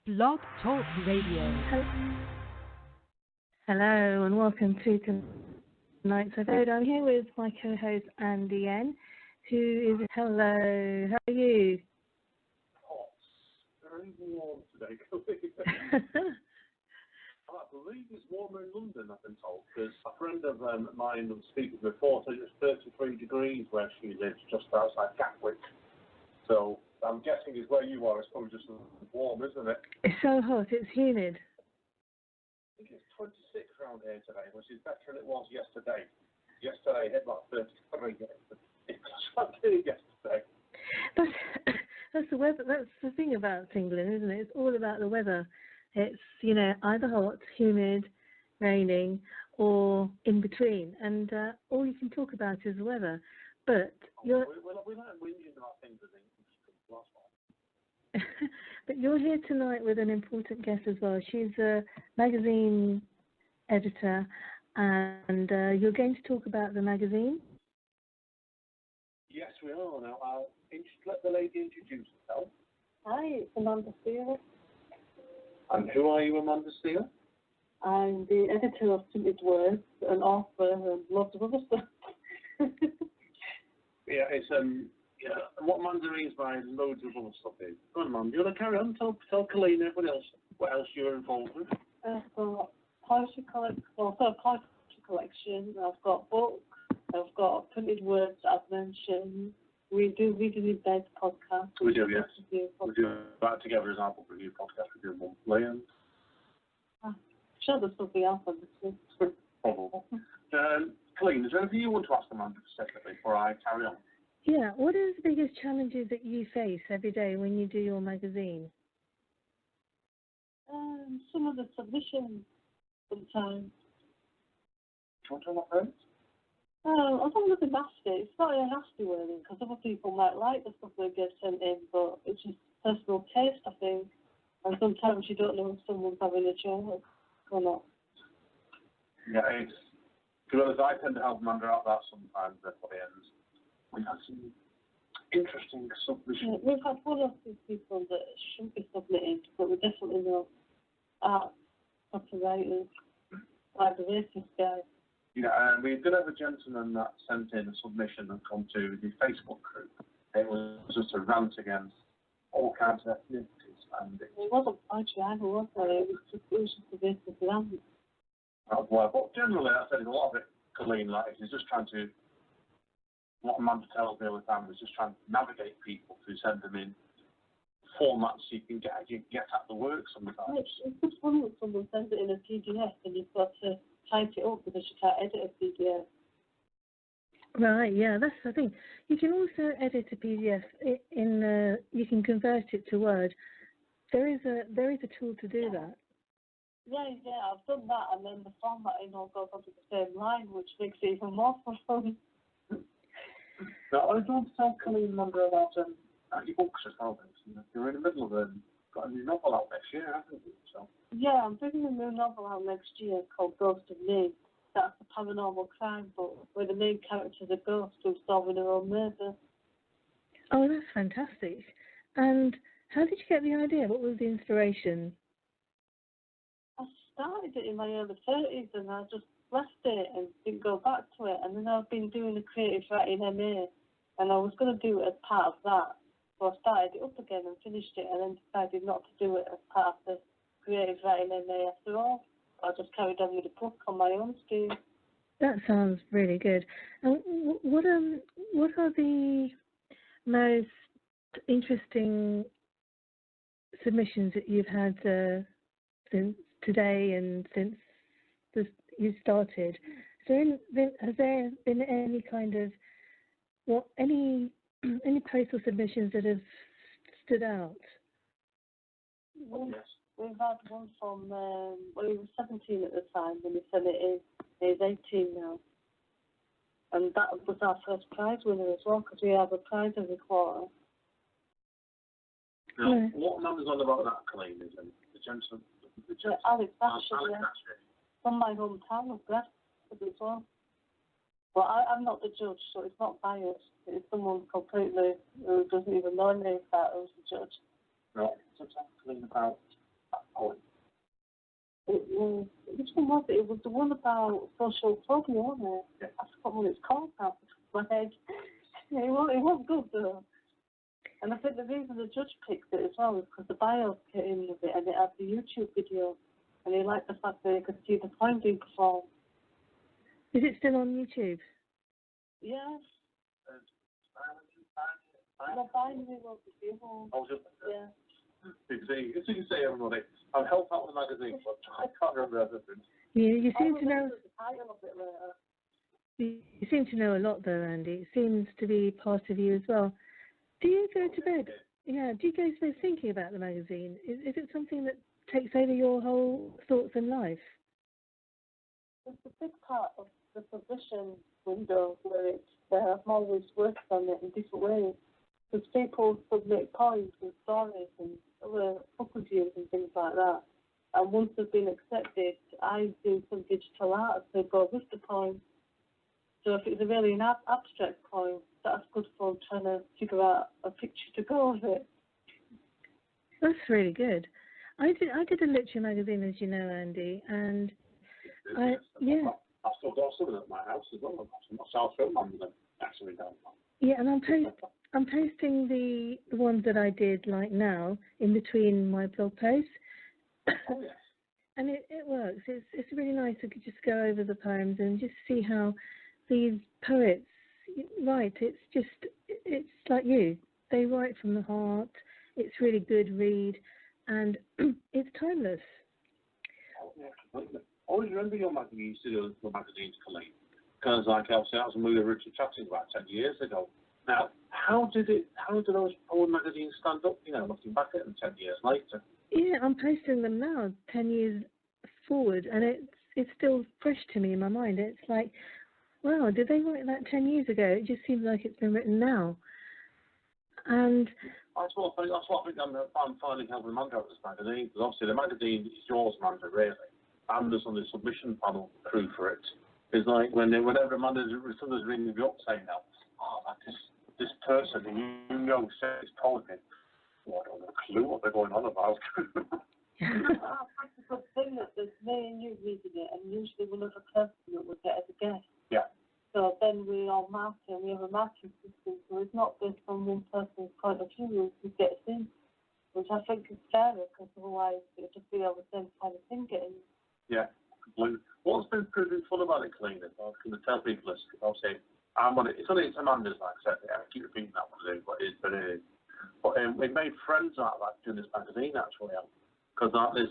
Blog Talk Radio. Hello and welcome to tonight's episode. I'm here with my co-host Andy N, who is hello. How are you? Very warm today. I believe it's warmer in London, I've been told, because a friend of mine was speaking before said it's 33 degrees where she lives, just outside Gatwick. So I'm guessing is where you are, it's probably just warm, isn't it? It's so hot, it's humid. I think it's 26 around here today, which is better than it was yesterday. Yesterday it hit about 33. It was yesterday. That's the weather. That's the thing about England, isn't it? It's all about the weather. It's, either hot, humid, raining, or in between, and all you can talk about is the weather. But we like whinging about things, I think. But you're here tonight with an important guest as well. She's a magazine editor, and you're going to talk about the magazine? Yes, we are. Now, I'll let the lady introduce herself. Hi, it's Amanda Steele. And who are you, Amanda Steele? I'm the editor of Printed Words, an author, and lots of other stuff. Yeah, it's what Amanda means by loads of other stuff is. Go on, Amanda, do you want to carry on? Tell Colleen and everyone else what else you're involved with. I've got poetry collection. I've got books. I've got Printed Words, I've mentioned. We do Reading in Bed podcast. We do, yes. We do that together as our book review podcast. We do monthly. And I'm sure there's something else on this list. probably. Colleen, is there anything you want to ask Amanda specifically before I carry on? Yeah. What are the biggest challenges that you face every day when you do your magazine? Some of the submissions sometimes. Do you want to know what I don't know if it's nasty. It's not a nasty wording because other people might like the stuff they get sent in, but it's just personal taste, I think. And sometimes you don't know if someone's having a joke or not. Yeah, it's because I tend to help Amanda out that sometimes at the end. We've had some interesting submissions. Yeah, we've had one or two people that shouldn't be submitted, but we definitely know art copywriters, like the racist guy. Yeah, and we did have a gentleman that sent in a submission and come to the Facebook group. It was just a rant against all kinds of ethnicities. And It wasn't poetry either, was it? It was just a racist rant. But generally, I said a lot of it, Colleen, like, is just trying to, what Amanda tells me all the time, is just trying to navigate people to send them in formats so you can get at the work sometimes. It's just fun when someone sends it in a PDF and you've got to type it up because you can't edit a PDF. Right, yeah, that's the thing. You can also edit a PDF you can convert it to Word. There is a tool to do that. Yeah, I've done that, and then the formatting all goes onto the same line, which makes it even more fun. Now, I don't tell Colleen Amanda about your books as well. You're in the middle of got a new novel out next year, haven't you? So. Yeah, I'm bringing a new novel out next year called Ghost of Me. That's a paranormal crime book where the main character is a ghost who's solving her own murder. Oh, that's fantastic. And how did you get the idea? What was the inspiration? I started it in my early 30s and I just left it and didn't go back to it. And then I've been doing a creative writing MA and I was going to do it as part of that. So I started it up again and finished it and then decided not to do it as part of the creative writing MA after all. I just carried on with the book on my own steam. That sounds really good. And what are the most interesting submissions that you've had since today and since you started? Has there been any kind of any postal submissions that have stood out? Yes. We've had one from, he was 17 at the time when he sent it in. He's 18 now. And that was our first prize winner as well, because we have a prize every quarter. Now, what Amanda's on about that, Colleen, is the gentleman. Alex Asher, yeah. From my hometown of Bradford as well. But I'm not the judge, so it's not biased. It's someone completely who doesn't even know me that who's the judge. Right, sometimes Colleen about poem? Which one was it? It was the one about social phobia, wasn't it? Yeah. I forgot what it's called now. My head. Yeah, it was good though. And I think the reason the judge picked it as well is because the bio came in with it and it had the YouTube video. And he liked the fact that he could see the poem being performed. Is it still on YouTube? Yes. The binary was the other. Yeah. You can say everybody, I've helped out with the magazine, but I can't remember everything. Yeah, you seem to know. The title of it later. You seem to know a lot, though, Andy. It seems to be part of you as well. Do you go to bed? Yeah. Do you go to bed thinking about the magazine? Is it something that takes over your whole thoughts in life? It's a big part of the submission window where I've always worked on it in different ways. Because people submit poems and stories and other book reviews and things like that. And once they've been accepted, I do some digital art to go with the poem. So if it's a really an abstract poem, that's good for trying to figure out a picture to go with it. That's really good. I did a literature magazine, as you know, Andy, and I've still got some of them at my house as well. I've got some South Film on them, actually, down there. yeah, and I'm posting the ones that I did like now in between my blog posts. Oh, yes. And it works. It's really nice to just go over the poems and just see how these poets write. It's like you. They write from the heart. It's really good read, and it's timeless. Oh, yeah, completely. I always remember your magazine, you used to do your magazines, Colleen. Because, like I was saying, that was a movie Richard chatting about 10 years ago. Now, how did those poem magazines stand up, looking back at them 10 years later? Yeah, I'm posting them now, 10 years forward, and it's still fresh to me in my mind. It's like, wow, did they write that 10 years ago? It just seems like it's been written now. And That's what I think I'm finally helping Amanda out with this magazine, because obviously the magazine is yours, Amanda, really. I'm just on the submission panel crew for it. It's like whenever somebody's ringing me up saying now, this person who says poetry, well, I don't have a clue what they're going on about. That's a good thing that there's me and you reading it, and usually one other person that would get as a guest. Yeah. So then we all mark it, and we have a marking system, so it's not based on one person's point of view, we get it in, which I think is fairer, because otherwise it would just be all the same kind of thing getting. Yeah, completely. What's been pretty fun about it, Colleen, is I was going to tell people this, because I'll say, it's Amanda's, like I said, I keep repeating that one, but it is. But we made friends out of that doing this magazine, actually, because that is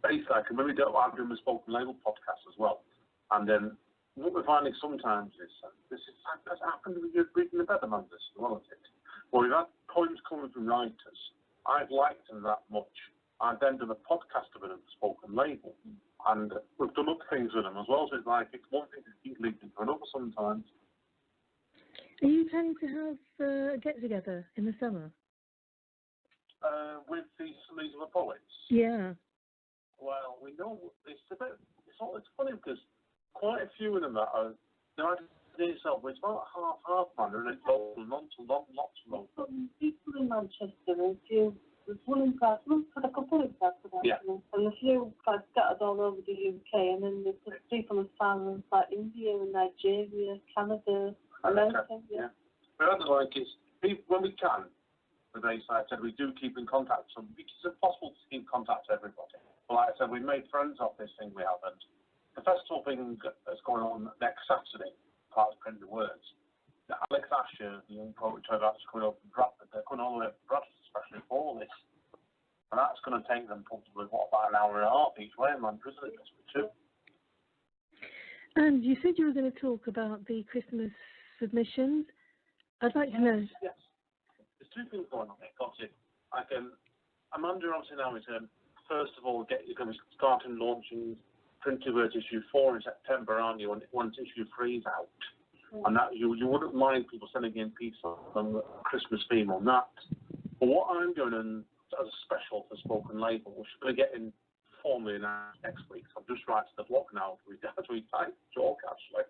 basically, I can really do I'm doing the Spoken Label podcast as well. And then what we're finding sometimes is, that's happened with you reading the better Amanda's, well, isn't it? Well, we've had poems coming from writers. I've liked them that much. I've then done a podcast of it for Spoken Label. And we've done other things with them as well, so it's like, it's one thing to keep leading to another sometimes. are you planning to have a get-together in the summer? With these other poets? Yeah. Well, we know it's funny because quite a few of them are itself, it's about half man, and it's lots of local. Some people in Manchester, and there's one in Glasgow, a couple in Glasgow, and a few scattered all over the UK, and then there's people as far as like India and Nigeria, Canada, America. Yeah. But like it's when we can. As I said, we do keep in contact. So it's impossible to keep in contact with everybody. But like I said, we made friends off this thing we haven't. The festival thing is going on next Saturday, part of Printing Words. Alex Asher, the young poet, that's coming up from Bradford. They're coming all the way up to Bradford, especially for this. And that's going to take them probably, about an hour and a half each way, man, isn't it? Too. And you said you were going to talk about the Christmas submissions. I'd like to know. Yes. There's two things going on here. Obviously, Amanda obviously now is first of all you're going to be starting launching Printed Words issue 4 in September, aren't you? Once issue 3 is out, and that you wouldn't mind people sending in pieces on the Christmas theme on that. But what I'm doing as a special for Spoken Label, which we're going to get in formally next week. So I'm just writing the blog now as we type talk actually,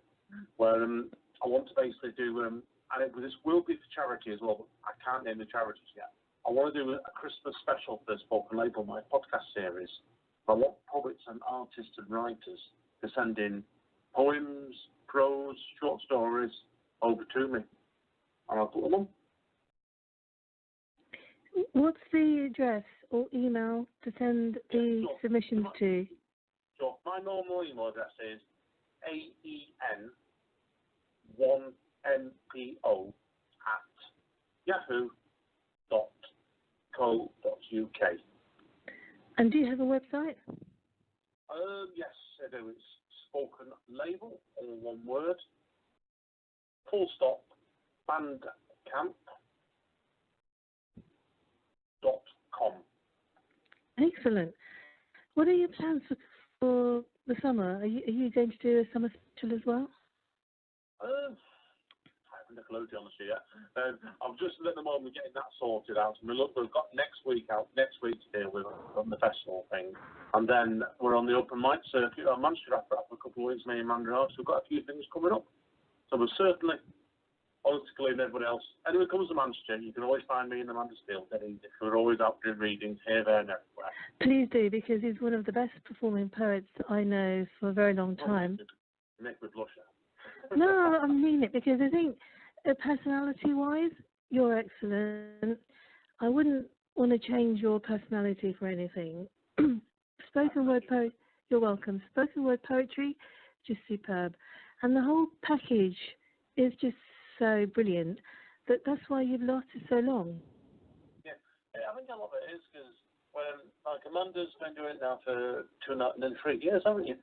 where I want to basically do. And this will be for charity as well, but I can't name the charities yet. I want to do a Christmas special for this book and label my podcast series. I want poets and artists and writers to send in poems, prose, short stories over to me, and I'll put them on. What's the address or email to send the submissions to? So my normal email address is aen1npo@yahoo.co.uk. And do you have a website? Yes, I do. It's Spoken Label, all one word. Full stop. Bandcamp.com. Excellent. What are your plans for the summer? Are you going to do a summer special as well? I haven't a clue, to be honest with you. I'm just at the moment getting that sorted out. I mean, look, we've got next week to deal with on the festival thing, and then we're on the open mic circuit on Manchester after a couple of weeks. Me and Amanda are, so we've got a few things coming up. So we're certainly, honestly, and everybody else. Anyone who comes to Manchester, you can always find me in the Mansfield. We're always out doing readings here, there, and everywhere. Please do, because he's one of the best performing poets I know for a very long time. You make me blush. No, I mean it, because I think personality-wise, you're excellent. I wouldn't want to change your personality for anything. Spoken word poetry, you're welcome. Spoken word poetry, just superb. And the whole package is just so brilliant that's why you've lasted so long. Yeah, I think a lot of it is because like Amanda's been doing it now for 3 years, haven't you?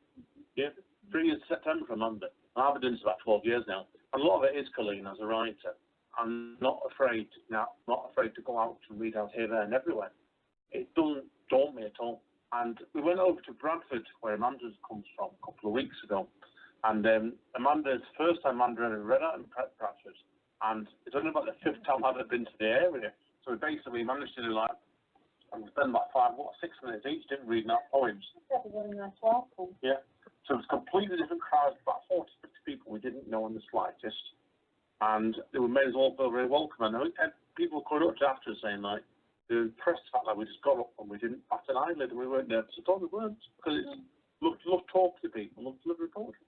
Yeah, 3 years September for Amanda. I've been doing this about 12 years now. And a lot of it is Colleen as a writer. I'm not afraid to go out and read out here, there, and everywhere. It doesn't daunt me at all. And we went over to Bradford, where Amanda comes from, a couple of weeks ago. And Amanda's first time Amanda ever read out in Bradford. And it's only about the 5th time I've ever been to the area. So we basically managed to do spend about 6 minutes each doing reading out poems. Yeah. So it was a completely different crowd, about 40, 50 people we didn't know in the slightest. And they were made us all feel very welcome. And people coming up to after us saying, like, they were impressed the fact that we just got up and we didn't bat an eyelid and we weren't nervous at all. We weren't. Because it's love talking to people, love delivering poetry.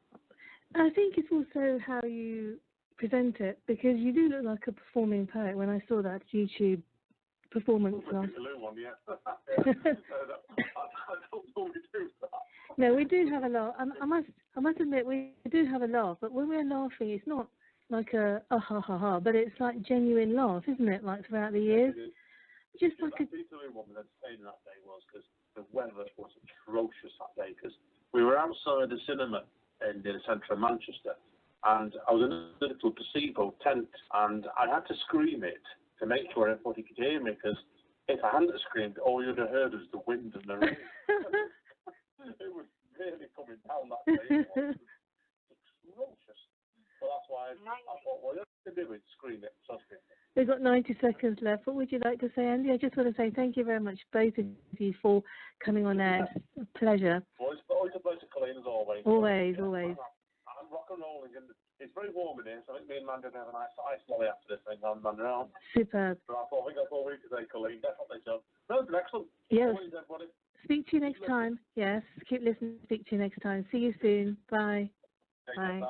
I think it's also how you present it, because you do look like a performing poet. When I saw that YouTube performance last. One, yeah. I don't normally do that. No, we do have a laugh. I must admit, we do have a laugh. But when we're laughing, it's not like a ha ha ha, but it's like genuine laugh, isn't it? Like throughout the years. Just like a. The one that stayed that day was because the weather was atrocious that day. Because we were outside the cinema in the centre of Manchester, and I was in a little placebo tent, and I had to scream it to make sure everybody could hear me. Because if I hadn't screamed, all you'd have heard was the wind and the rain. It was really coming down that day. It was atrocious. So that's why I thought, well, you have to do it, scream it, trust me. We've got 90 seconds left. What would you like to say, Andy? I just want to say thank you very much, both of you, for coming on air. It's a pleasure. Always a pleasure, Colleen, as always. Always. I'm rock and rolling, and it's very warm in here, so I think me and Amanda have a nice ice lolly after this thing on Amanda. Superb. So I thought we got all week today, Colleen. Definitely so. No, it's excellent. Yes. Always, everybody. Speak to you next time. Yes. Keep listening. Speak to you next time. See you soon. Bye. Bye.